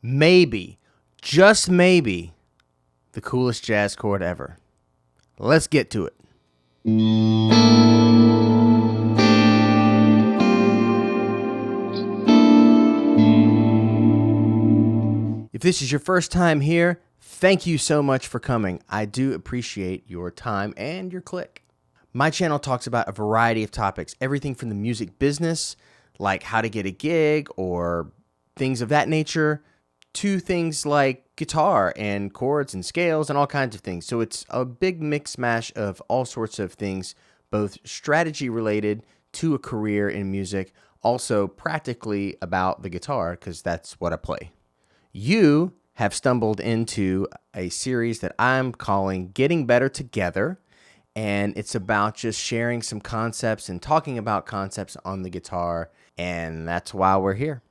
maybe, just maybe, the coolest jazz chord ever. Let's get to it. If this is your first time here, thank you so much for coming. I do appreciate your time and your click. My channel talks about a variety of topics, everything from the music business, like how to get a gig or things of that nature, to things like guitar and chords and scales and all kinds of things. So it's a big mix mash of all sorts of things, both strategy related to a career in music, also practically about the guitar, because that's what I play. You have stumbled into a series that I'm calling Getting Better Together, and it's about just sharing some concepts and talking about concepts on the guitar, and that's why we're here.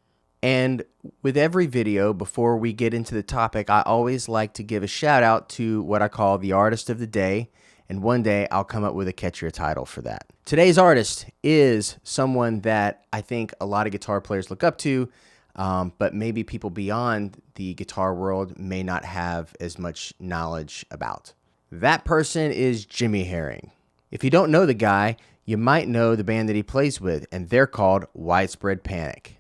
And with every video, before we get into the topic, I always like to give a shout out to what I call the artist of the day, and one day I'll come up with a catchier title for that. Today's artist is someone that I think a lot of guitar players look up to, but maybe people beyond the guitar world may not have as much knowledge about. That person is Jimmy Herring. If you don't know the guy, you might know the band that he plays with, and they're called Widespread Panic.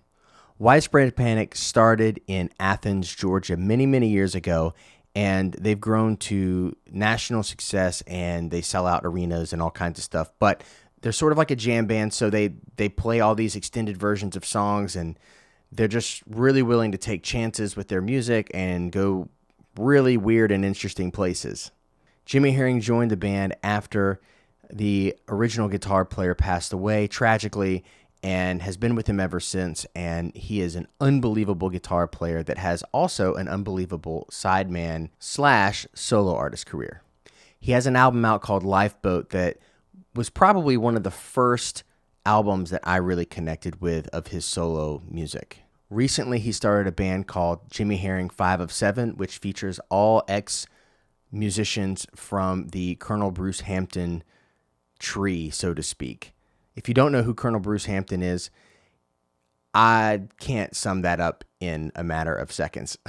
Widespread Panic started in Athens, Georgia, many years ago, and they've grown to national success, and they sell out arenas and all kinds of stuff. But they're sort of like a jam band, so they play all these extended versions of songs, and they're just really willing to take chances with their music and go really weird and interesting places. Jimmy Herring joined the band after the original guitar player passed away tragically, and has been with him ever since. And he is an unbelievable guitar player that has also an unbelievable sideman / solo artist career. He has an album out called Lifeboat that was probably one of the first albums that I really connected with of his solo music. Recently, he started a band called Jimmy Herring 5 of 7, which features all ex-musicians from the Colonel Bruce Hampton tree, so to speak. If you don't know who Colonel Bruce Hampton is, I can't sum that up in a matter of seconds.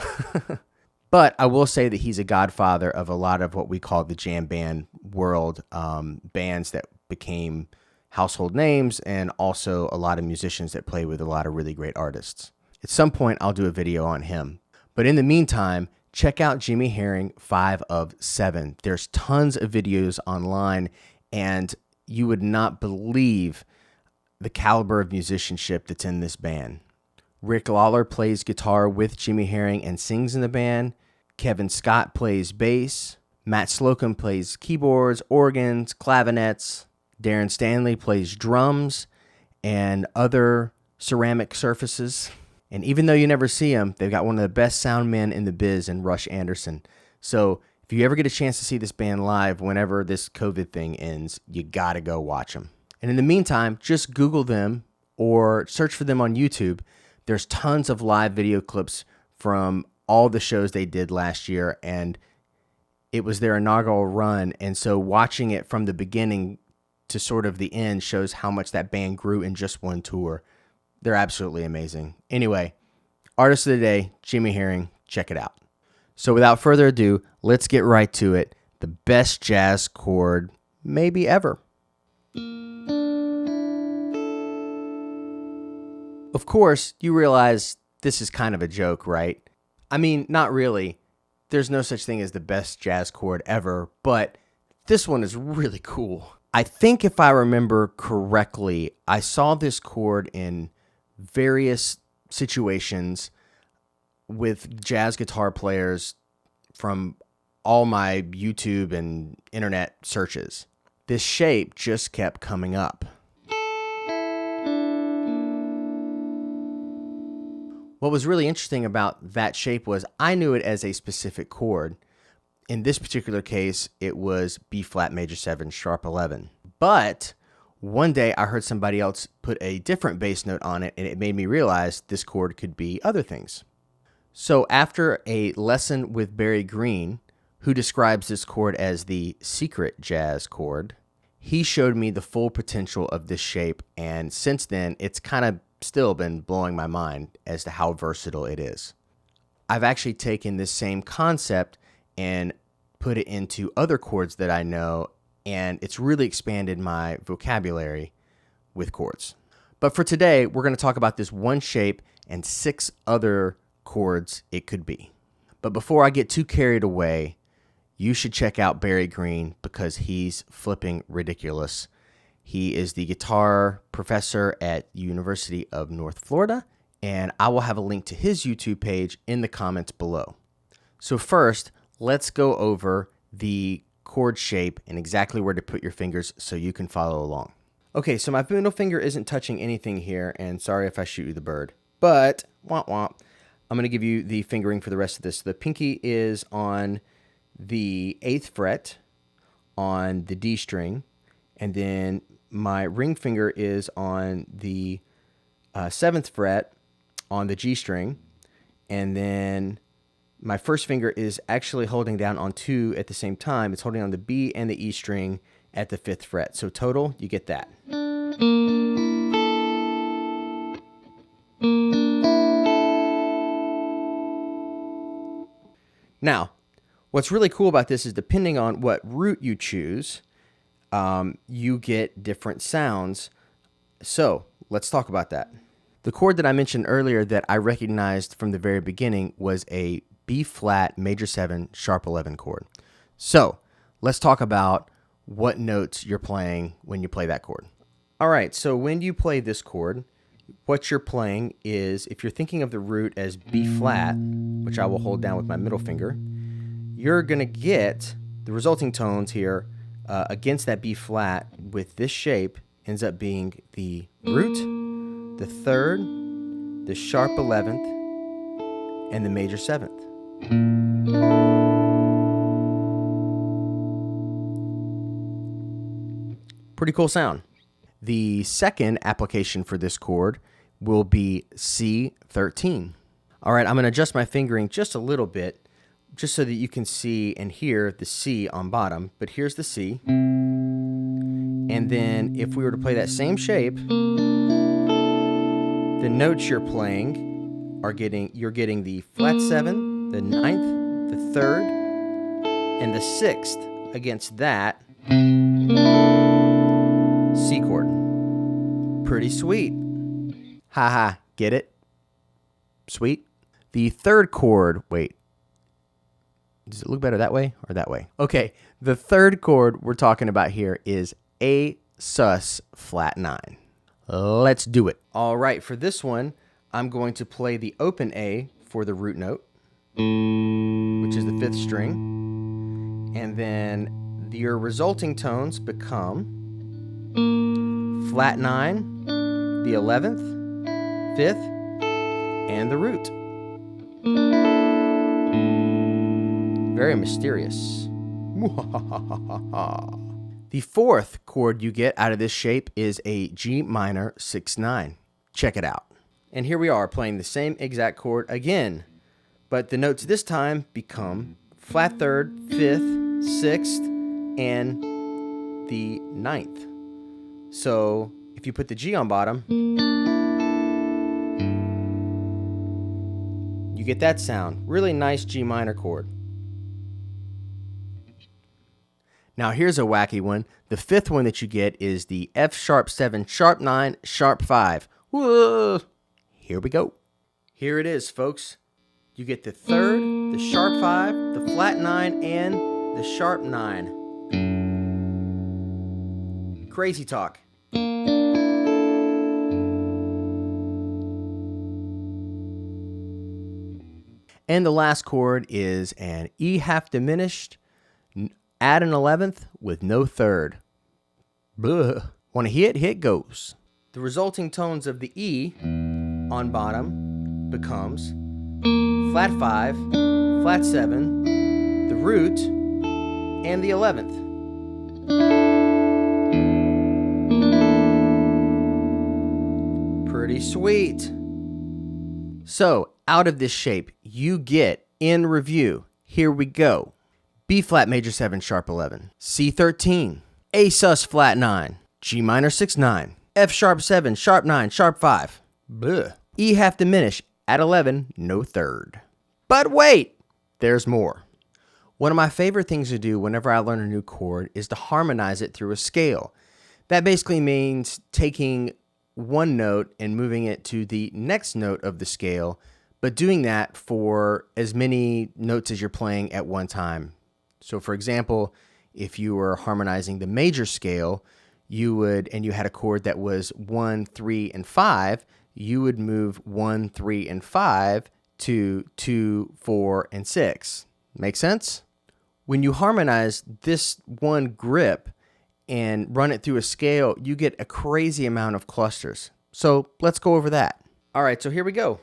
But I will say that he's a godfather of a lot of what we call the jam band world, bands that became household names, and also a lot of musicians that play with a lot of really great artists. At some point, I'll do a video on him. But in the meantime, check out Jimmy Herring 5 of 7. There's tons of videos online, and you would not believe the caliber of musicianship that's in this band. Rick Lawler plays guitar with Jimmy Herring and sings in the band. Kevin Scott plays bass. Matt Slocum plays keyboards, organs, clavinets. Darren Stanley plays drums and other ceramic surfaces. And even though you never see them, they've got one of the best sound men in the biz in Rush Anderson. So if you ever get a chance to see this band live, whenever this COVID thing ends, you gotta go watch them. And in the meantime, just Google them or search for them on YouTube. There's tons of live video clips from all the shows they did last year, and it was their inaugural run. And so watching it from the beginning to sort of the end shows how much that band grew in just one tour. They're absolutely amazing. Anyway, artist of the day, Jimmy Herring. Check it out. So without further ado, let's get right to it. The best jazz chord maybe ever. Of course, you realize this is kind of a joke, right? I mean, not really. There's no such thing as the best jazz chord ever, but this one is really cool. I think if I remember correctly, I saw this chord in various situations with jazz guitar players from all my YouTube and internet searches. This shape just kept coming up. What was really interesting about that shape was I knew it as a specific chord. In this particular case, it was B flat major 7 sharp 11. But one day I heard somebody else put a different bass note on it, and it made me realize this chord could be other things. So after a lesson with Barry Greene, who describes this chord as the secret jazz chord, he showed me the full potential of this shape, and since then, it's kind of still been blowing my mind as to how versatile it is. I've actually taken this same concept and put it into other chords that I know, and it's really expanded my vocabulary with chords. But for today, we're going to talk about this one shape and 6 other chords it could be. But before I get too carried away, you should check out Barry Greene because he's flipping ridiculous. He is the guitar professor at University of North Florida, and I will have a link to his YouTube page in the comments below. So first, let's go over the chord shape and exactly where to put your fingers so you can follow along. Okay, so my middle finger isn't touching anything here, and sorry if I shoot you the bird, but womp womp. I'm going to give you the fingering for the rest of this. The pinky is on the 8th fret on the D string, and then my ring finger is on the 7th fret on the G string, and then my first finger is actually holding down on 2 at the same time. It's holding on the B and the E string at the 5th fret. So total, you get that. Now, what's really cool about this is depending on what root you choose, you get different sounds. So let's talk about that. The chord that I mentioned earlier that I recognized from the very beginning was a B flat major 7 sharp 11 chord. So let's talk about what notes you're playing when you play that chord. All right, so when you play this chord, what you're playing is, if you're thinking of the root as B flat, which I will hold down with my middle finger, you're going to get the resulting tones here against that B flat with this shape ends up being the root, the 3rd, the sharp 11th, and the major 7th. Pretty cool sound. The second application for this chord will be C13. All right, I'm going to adjust my fingering just a little bit just so that you can see and hear the C on bottom, but here's the C. And then if we were to play that same shape, the notes you're playing are you're getting the flat 7, the 9th, the 3rd, and the 6th against that C chord. Pretty sweet. Haha, get it? Sweet. The 3rd chord, wait. Does it look better that way or that way? Okay, the 3rd chord we're talking about here is A sus flat 9. Let's do it. All right, for this one, I'm going to play the open A for the root note, which is the 5th string. And then your resulting tones become flat 9, the 11th, 5th, and the root. Very mysterious. The 4th chord you get out of this shape is a G minor 6/9. Check it out. And here we are playing the same exact chord again, but the notes this time become flat 3rd, 5th, 6th, and the 9th. So if you put the G on bottom, you get that sound. Really nice G minor chord. Now here's a wacky one. The 5th one that you get is the F sharp 7, sharp 9, sharp 5. Whoa! Here we go. Here it is, folks. You get the 3rd, the sharp 5, the flat 9, and the sharp 9. Crazy talk. And the last chord is an E half diminished, add an 11th with no 3rd. Blah. Want to hit? Hit goes. The resulting tones of the E on bottom becomes flat 5, flat 7, the root, and the 11th. Pretty sweet. So, out of this shape, you get, in review, here we go. B flat major 7 sharp 11, C13, A sus flat 9, G minor 6/9, F sharp 7 sharp 9 sharp 5, bleh. E half diminish at 11, no 3rd. But wait, there's more. One of my favorite things to do whenever I learn a new chord is to harmonize it through a scale. That basically means taking one note and moving it to the next note of the scale, but doing that for as many notes as you're playing at one time. So for example, if you were harmonizing the major scale, you had a chord that was 1, 3, and 5, you would move 1, 3, and 5 to 2, 4, and 6. Make sense? When you harmonize this one grip and run it through a scale, you get a crazy amount of clusters. So let's go over that. All right, so here we go.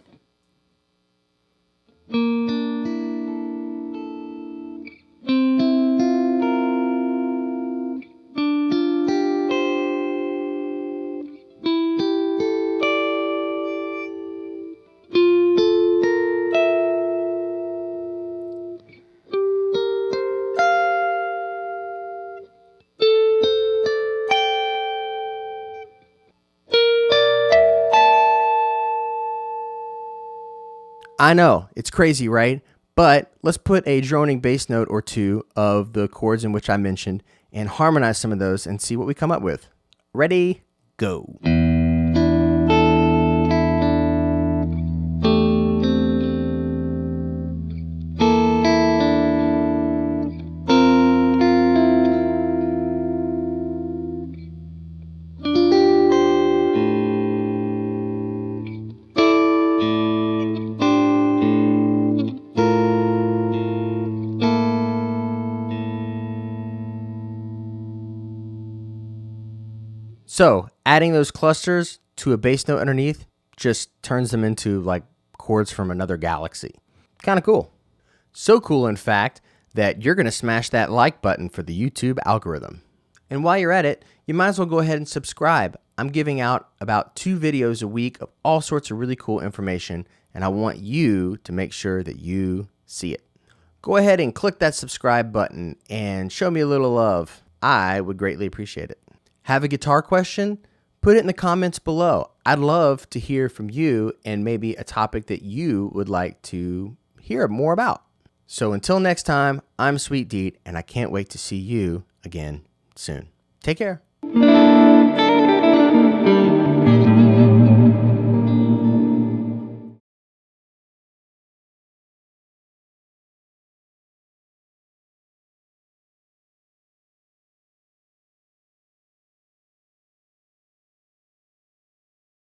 I know, it's crazy, right? But let's put a droning bass note or two of the chords in which I mentioned and harmonize some of those and see what we come up with. Ready? Go. So adding those clusters to a bass note underneath just turns them into like chords from another galaxy. Kind of cool. So cool, in fact, that you're going to smash that like button for the YouTube algorithm. And while you're at it, you might as well go ahead and subscribe. I'm giving out about 2 videos a week of all sorts of really cool information, and I want you to make sure that you see it. Go ahead and click that subscribe button and show me a little love. I would greatly appreciate it. Have a guitar question? Put it in the comments below. I'd love to hear from you and maybe a topic that you would like to hear more about. So until next time, I'm Sweet Deat, and I can't wait to see you again soon. Take care.